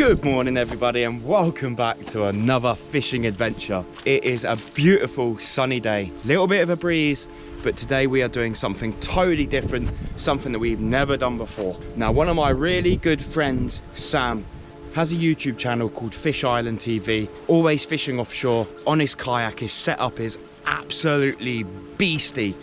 Good morning everybody and welcome back to another fishing adventure. It is a beautiful sunny day, little bit of a breeze, but today we are doing something totally different, something that we've never done before. Now, one of my really good friends, Sam, has a YouTube channel called Fish Island TV, always fishing offshore on his kayak. His setup is absolutely beastly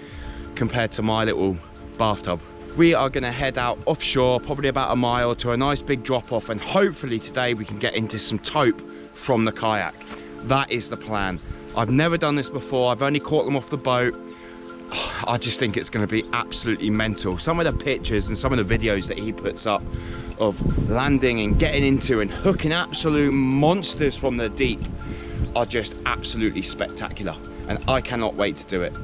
compared to my little bathtub. We are going to head out offshore, probably about a mile, to a nice big drop off, and hopefully today we can get into some taupe from the kayak. That is the plan. I've never done this before. I've only caught them off the boat. I just think it's going to be absolutely mental. Some of the pictures and some of the videos that he puts up of landing and getting into and hooking absolute monsters from the deep are just absolutely spectacular, and I cannot wait to do it.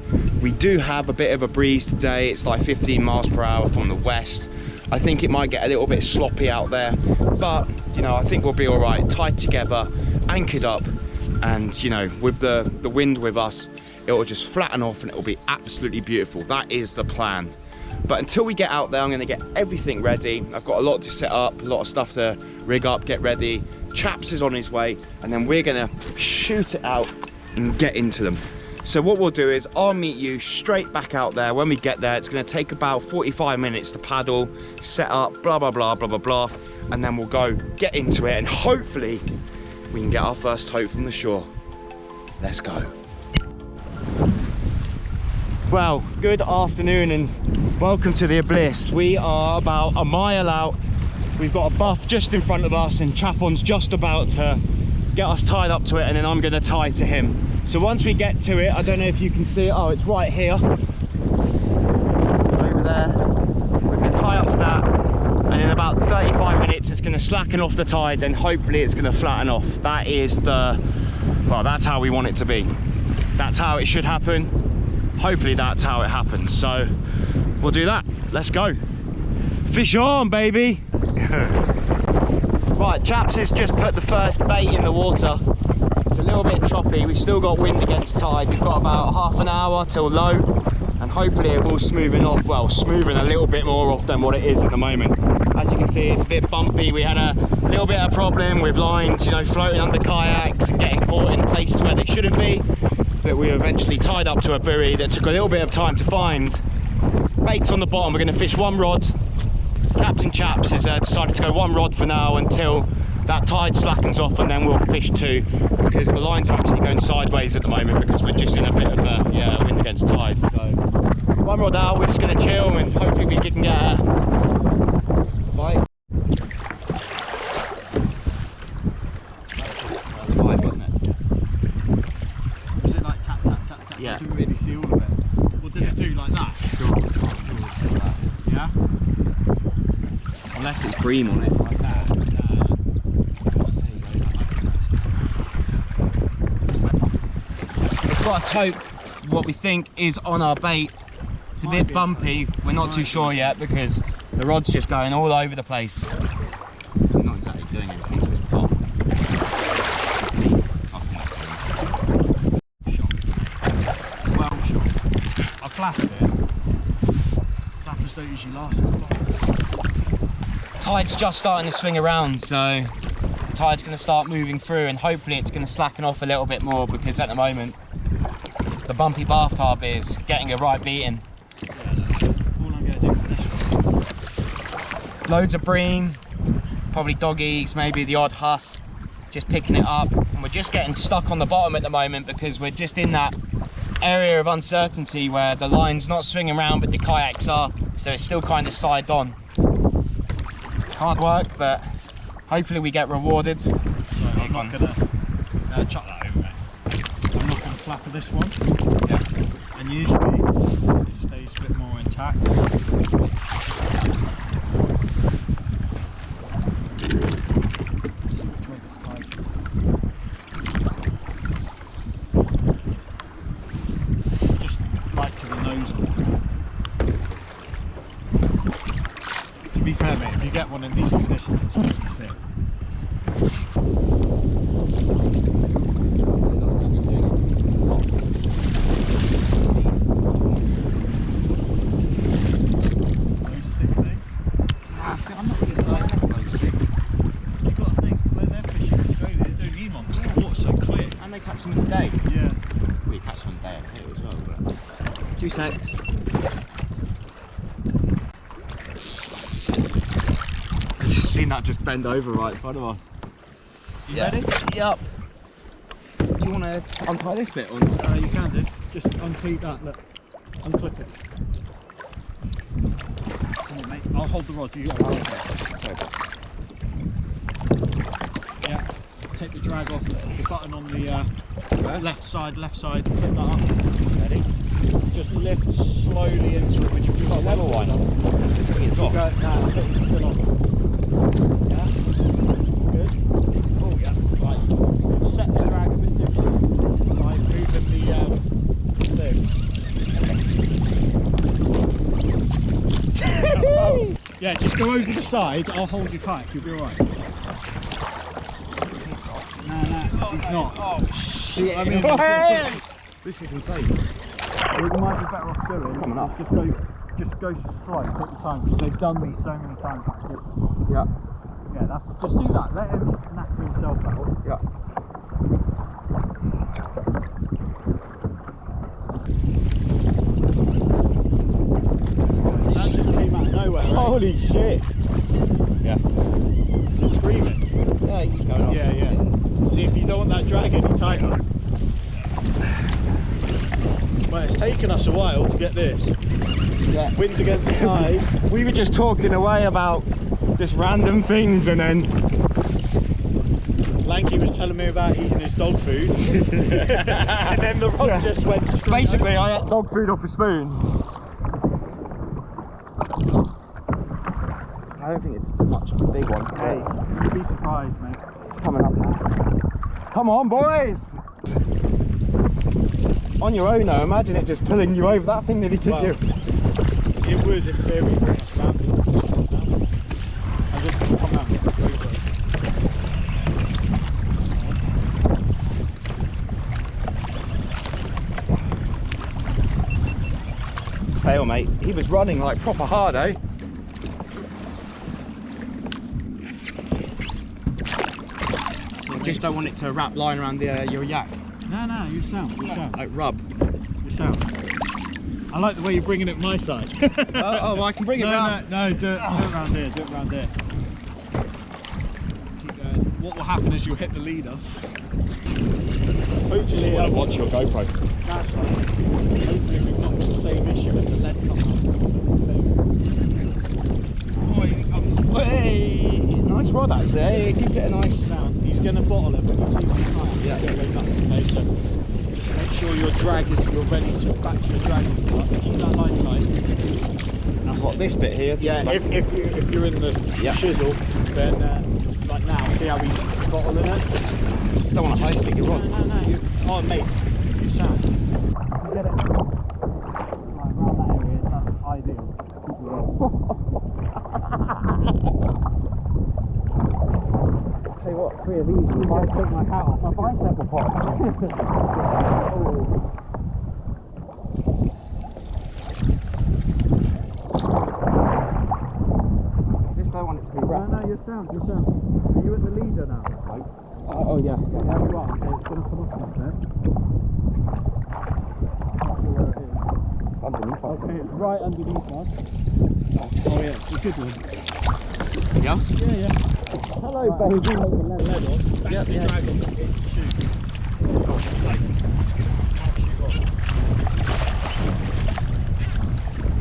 We do have a bit of a breeze today. It's like 15 miles per hour from the west. I think it might get a little bit sloppy out there, but you know, I think we'll be all right, tied together, anchored up, and you know, with the wind with us, it will just flatten off and it will be absolutely beautiful. That is the plan. But until we get out there, I'm going to get everything ready. I've got a lot to set up, a lot of stuff to rig up, get ready. Chaps is on his way, and then we're going to shoot it out and get into them. So what we'll do is I'll meet you straight back out there. When we get there, it's going to take about 45 minutes to paddle, set up, blah, blah, blah, blah, blah, blah. And then we'll go get into it, and hopefully we can get our first taupe from the shore. Let's go. Well, good afternoon and welcome to the Abyss. We are about a mile out. We've got a buff just in front of us and Chapon's just about to get us tied up to it, and then I'm going to tie to him. So once we get to it, I don't know if you can see it. Oh, it's right here. Over there. We're going to tie up to that, and in about 35 minutes it's going to slacken off the tide, and hopefully it's going to flatten off. That is well, that's how we want it to be. That's how it should happen. Hopefully that's how it happens. So we'll do that. Let's go. Fish on, baby. Right, Chaps has just put the first bait in the water. It's a little bit choppy. We've still got wind against tide. We've got about half an hour till low, and hopefully it will smoothen off. Well, smoothen a little bit more off than what it is at the moment. As you can see, it's a bit bumpy. We had a little bit of problem with lines, you know, floating under kayaks and getting caught in places where they shouldn't be. But we were eventually tied up to a buoy that took a little bit of time to find. Bait's on the bottom. We're going to fish one rod. Captain Chaps has decided to go one rod for now until that tide slackens off, and then we'll fish two, because the lines are actually going sideways at the moment because we're just in a bit of a wind against tide. So one rod out, we're just going to chill and hopefully we can get a bite. Yeah. I didn't really see all of it. What did it do, like that? Sure. Yeah? Unless it's bream on it. Like that. We've got a taupe, what we think is on our bait. It's a bit bumpy. We're not too sure yet because the rod's just going all over the place. We're not exactly doing anything, so it's pop. I flapped it. Flappers don't usually last that long. Tide's just starting to swing around, so the tide's going to start moving through, and hopefully it's going to slacken off a little bit more, because at the moment the bumpy bathtub is getting a right beating. Yeah, all I'm going to do for this one. Loads of bream, probably doggies, maybe the odd huss, just picking it up, and we're just getting stuck on the bottom at the moment because we're just in that area of uncertainty where the line's not swinging around but the kayaks are, so it's still kind of side on. Hard work, but hopefully we get rewarded. So I'm not going to chuck that over there. I'm not going to flapper this one. Yeah. And usually it stays a bit more intact. To be fair, mate, if you get one in these conditions, it's easy to sit. I'm not going to say you've got to think, 2 secs. I just seen that just bend over right in front of us. You ready? Yep. Do you want to untie this bit? Or? You can do. Just unclip that, look. Unclip it. Come on, mate. I'll hold the rod. You got to hold it. Yeah. Take the drag off the button on the left side. Hit that up. Ready? Just lift slowly into it when you feel Got a level one. I think it's off. No, I think it's still on. Yeah. Good. Oh yeah. Right. Set the drag a bit different. By moving the thing. Yeah, just go over the side. I'll hold your kayak. You'll be alright. No, he's not. Oh shit! I mean, this is insane. What you might be better off doing Coming up. just go slow, take your time, because they've done these so many times. Yeah. Yeah, that's it. Just do that. Let him knacker himself out. Yeah. That just came out of nowhere. Right? Holy shit! Yeah. Is it screaming? Yeah, he's going off. Yeah. See if you don't want that drag any tighter. Well, it's taken us a while to get this. Yeah. Wind against tide. We were just talking away about just random things, and then Lanky was telling me about eating his dog food. And then the rod just went straight basically over. I ate dog food off a spoon. I don't think it's much of a big one. Hey, you'd be surprised, mate. Coming up now. Come on, boys! On your own now, imagine it just pulling you over. That thing nearly took you. It would in theory bring us down. I just come out and go for it. Stalemate. He was running like proper hard, eh? So you just don't want it to wrap line around your yak. No, you sound. Like rub. You sound. I like the way you're bringing it my side. Oh, I can bring it round. No, do it round here, Keep going. What will happen is you'll hit the leader. Hopefully, Watch your GoPro. that's right. Hopefully we've not got the same issue with the lead coming up. Oh, here comes. Hey, nice rod actually. Hey, it gives it a nice Sound. He's going to bottle it when he sees the kayak. Yeah. Go nuts. Okay, so just make sure your drag is, you're ready to back your drag. Keep that line tight. That's What, it. this bit here? Yeah, if you're in the chisel, then like now, see how he's bottling it? Don't want to high stick your rod. No. Oh, mate, you sound. You get it. Right, around that area, that's ideal. Tell you what, 3 of these, if I take my hat off, my bicep will pop. Just don't want it to be wrapped. No, you're sound. Are you at the leader now? Oh yeah. There you are. Okay, it's going to come up a bit. Underneath. Okay, it's right underneath us. Oh yeah, it's a good one. Yeah? Yeah. Hello, Right, baby. take the lead off. Back the drag on the shoot.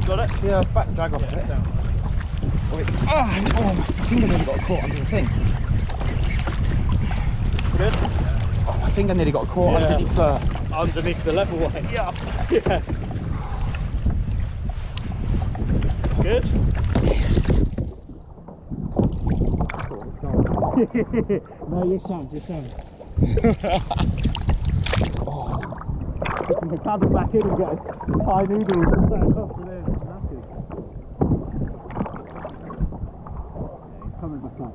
Got it? Yeah, back drag off Yeah, a bit. sound. Wait. Oh, my finger nearly got caught under the thing. Good? Oh, my finger nearly got caught Yeah. underneath Underneath the level one. Yeah. Good? No, you're sound. Putting the paddle back in and get a Thai noodles. Coming back up.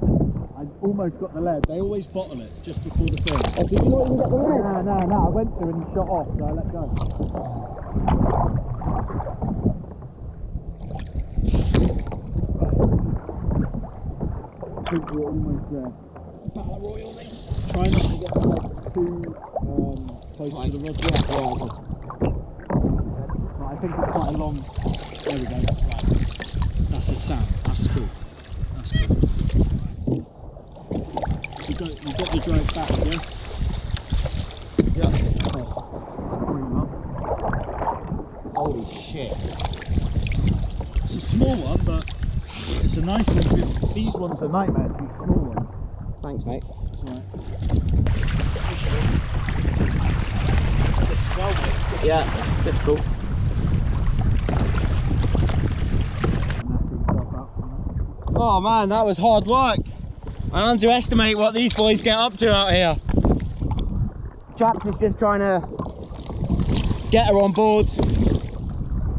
I almost got the lead. They always bottle it just before the thing. Oh, did you not even get the leg? No. I went to and he shot off, so I let go. I think we're almost there. Battle Royal this. Try not to get too close to the rod. Yeah. I I think it's quite a long. There we go. Right. That's it, Sam. That's cool. That's cool. You got the drag back, yeah? Yeah. Oh. Bring them up. Holy shit. It's a small one, but it's a nice one. These ones are nightmares, these small ones. Thanks, mate. That's alright. Yeah, difficult. Oh man, that was hard work. I underestimate what these boys get up to out here. Chaps is just trying to get her on board,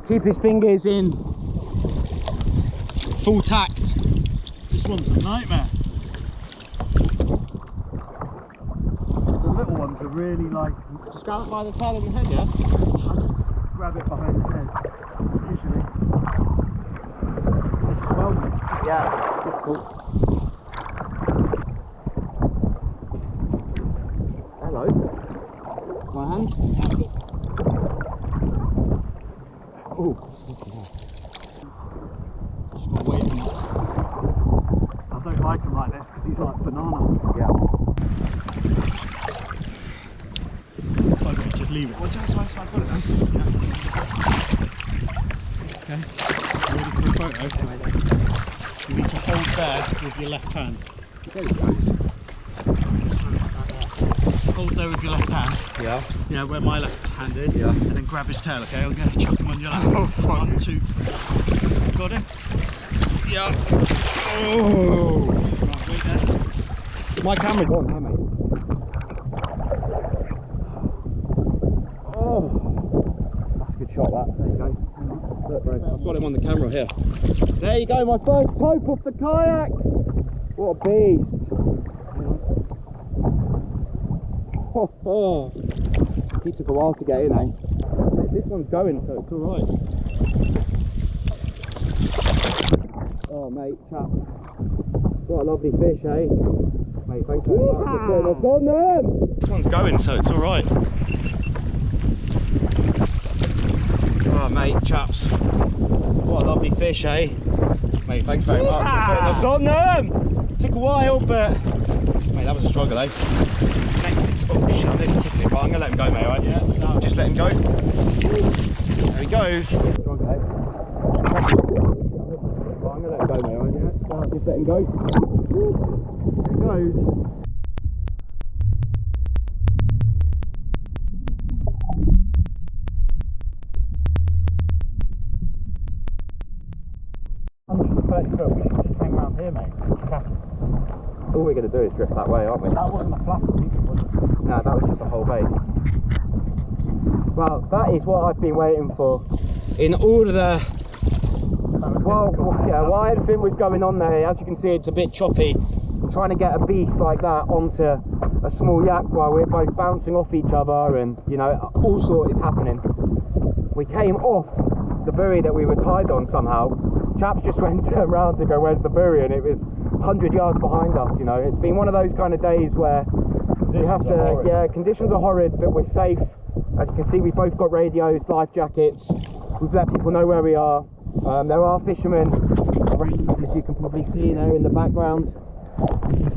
keep his fingers in full tact. This one's a nightmare. The little ones are really like. Just grab it by the tail and the head, yeah? I just grab it behind the head. Usually. It's swelling. Yeah, difficult. Hello. My hand. Oh. Wait. I don't like him like this because he's like banana. Yeah. Okay, just leave it. Well, just I put it then. Okay. Ready for a photo? You need to hold there with your left hand. Hold there with your left hand. Yeah. Yeah, where my left hand is. Yeah. And then grab his tail, okay? I'm going to chuck him on your lap. Oh, 1, 2, 3. Got him? Yeah. Oh. Right, wait there. My camera's on there, mate. Oh. That's a good shot, that. There you go. Look, bro, I've got him on the camera here. There you go, my first tope off the kayak. What a beast. Oh, oh. He took a while to get in, eh? This one's going, so it's alright. Oh, mate, chap. What a lovely fish, eh? Mate, thanks very much for putting us on them. This one's going, so it's alright. Oh, mate, chaps. What a lovely fish, eh? Mate, thanks very much for putting us on them. Took a while, but mate, that was a struggle, eh? Next, it's oh shit, I'm even tickling it, but I'm gonna let him go, mate, right? Yeah, so just let him go. There he goes. Struggle, eh? Well, I'm gonna let him go, mate, right? Yeah, so just let him go. There he goes. But we should just hang around here, mate. All we're going to do is drift that way, aren't we? That wasn't a flap, was it? No, that was just a whole bait. Well, that is what I've been waiting for. In all of the... while everything was going on there, as you can see, it's a bit choppy. I'm trying to get a beast like that onto a small yak while we're both bouncing off each other and, you know, all sorts is happening. We came off the buoy that we were tied on somehow. Chaps just went around to go, where's the buoy? And it was 100 yards behind us, you know. It's been one of those kind of days where we have to, yeah, conditions are horrid, but we're safe. As you can see, we've both got radios, life jackets. We've let people know where we are. There are fishermen around, as you can probably see there in the background.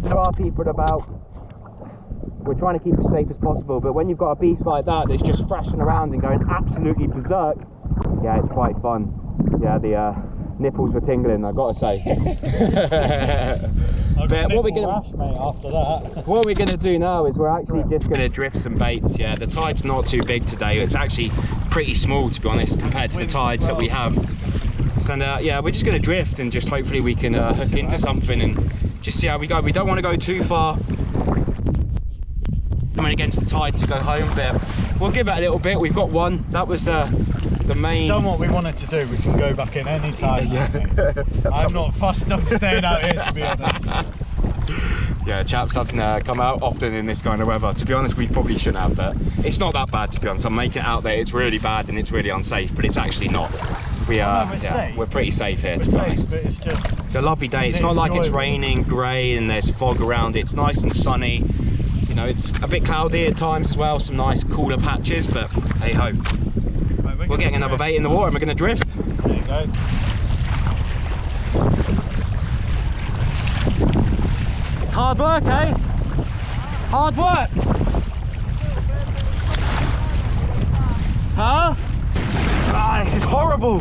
There are people about. We're trying to keep as safe as possible, but when you've got a beast like that that's just thrashing around and going absolutely berserk, yeah, it's quite fun. Yeah, the nipples were tingling, I've got to say. But what we're gonna do now is we're actually just gonna drift some baits. Yeah, the tide's not too big today. It's actually pretty small, to be honest, compared to the tides that we have. So yeah, we're just gonna drift and just hopefully we can hook into something and just see how we go. We don't want to go too far coming against the tide to go home, but we'll give it a little bit. We've got one. That was the main. Done what we wanted to do. We can go back in any time. Yeah. I'm not fussed on staying out here, to be honest. Yeah, chaps doesn't come out often in this kind of weather. To be honest, we probably shouldn't have, but it's not that bad, to be honest. I'm making it out there. It's really bad and it's really unsafe, but it's actually not. We're pretty safe here, to be honest. But it's a lovely day. It's not like it's raining, grey, and there's fog around. It's nice and sunny. You know, it's a bit cloudy at times as well. Some nice cooler patches, but hey ho. Right, we're We're getting another bait in the water and we're going to drift. There you go. It's hard work, eh? Hard work. Huh? Ah, this is horrible.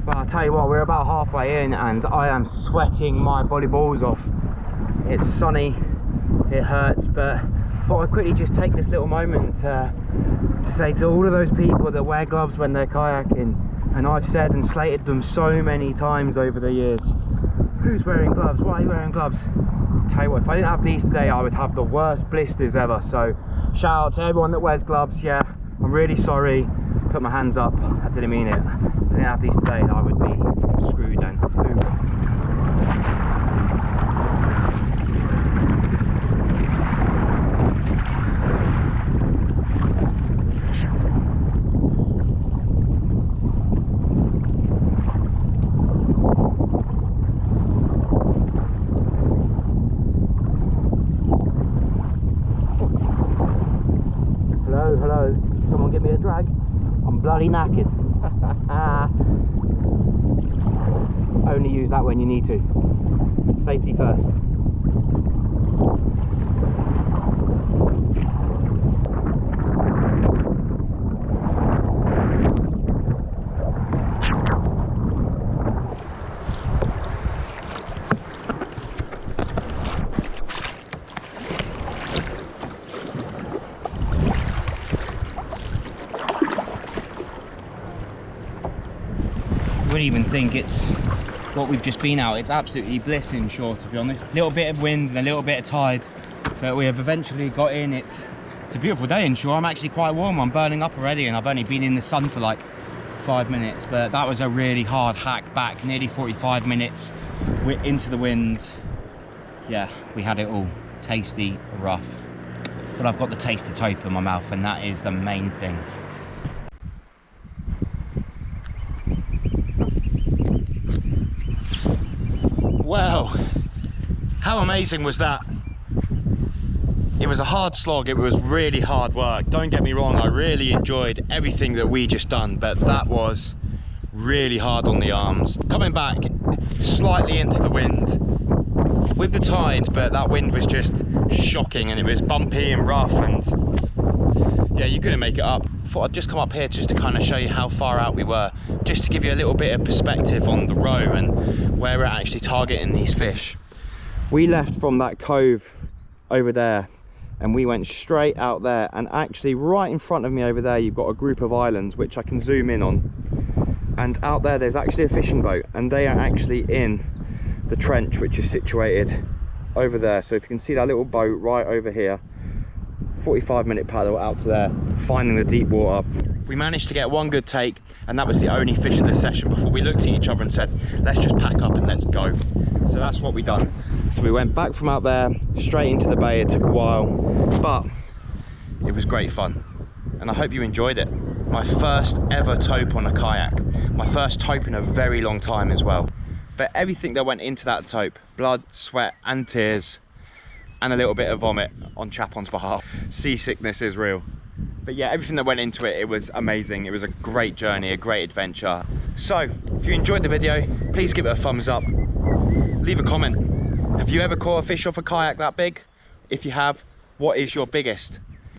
Well, I'll tell you what, we're about halfway in and I am sweating my body balls off. It's sunny, it hurts, but I thought I'd quickly just take this little moment to say to all of those people that wear gloves when they're kayaking, and I've said and slated them so many times over the years, who's wearing gloves? Why are you wearing gloves? Tell you what, if I didn't have these today, I would have the worst blisters ever. So shout out to everyone that wears gloves. Yeah, I'm really sorry. Put my hands up, I didn't mean it. If I didn't have these today, I would be screwed then. Hello, someone give me a drag. I'm bloody knackered. Only use that when you need to. Safety first. Wouldn't even think it's what we've just been out. It's absolutely bliss inshore, to be honest. A little bit of wind and a little bit of tide, but we have eventually got in. It's a beautiful day inshore. I'm actually quite warm. I'm burning up already and I've only been in the sun for like 5 minutes, but that was a really hard hack back, nearly 45 minutes. We're into the wind. Yeah, we had it all. Tasty, rough, but I've got the taste of tope in my mouth and that is the main thing. Well, how amazing was that? It was a hard slog, it was really hard work. Don't get me wrong, I really enjoyed everything that we just done, but that was really hard on the arms. Coming back slightly into the wind with the tide, but that wind was just shocking and it was bumpy and rough and yeah, you couldn't make it up. Thought I'd just come up here just to kind of show you how far out we were, just to give you a little bit of perspective on the row and where we're actually targeting these fish. We left from that cove over there and we went straight out there, and actually right in front of me over there you've got a group of islands which I can zoom in on, and out there there's actually a fishing boat and they are actually in the trench which is situated over there. So if you can see that little boat right over here, 45-minute paddle out to there, finding the deep water. We managed to get one good take and that was the only fish of the session before we looked at each other and said, let's just pack up and let's go. So that's what we done. So we went back from out there straight into the bay. It took a while, but it was great fun and I hope you enjoyed it. My first ever tope on a kayak, my first tope in a very long time as well. But everything that went into that tope, blood, sweat and tears, and a little bit of vomit on Chapon's behalf. Seasickness is real. But yeah, everything that went into it, it was amazing. It was a great journey, a great adventure. So, if you enjoyed the video, please give it a thumbs up. Leave a comment. Have you ever caught a fish off a kayak that big? If you have, what is your biggest?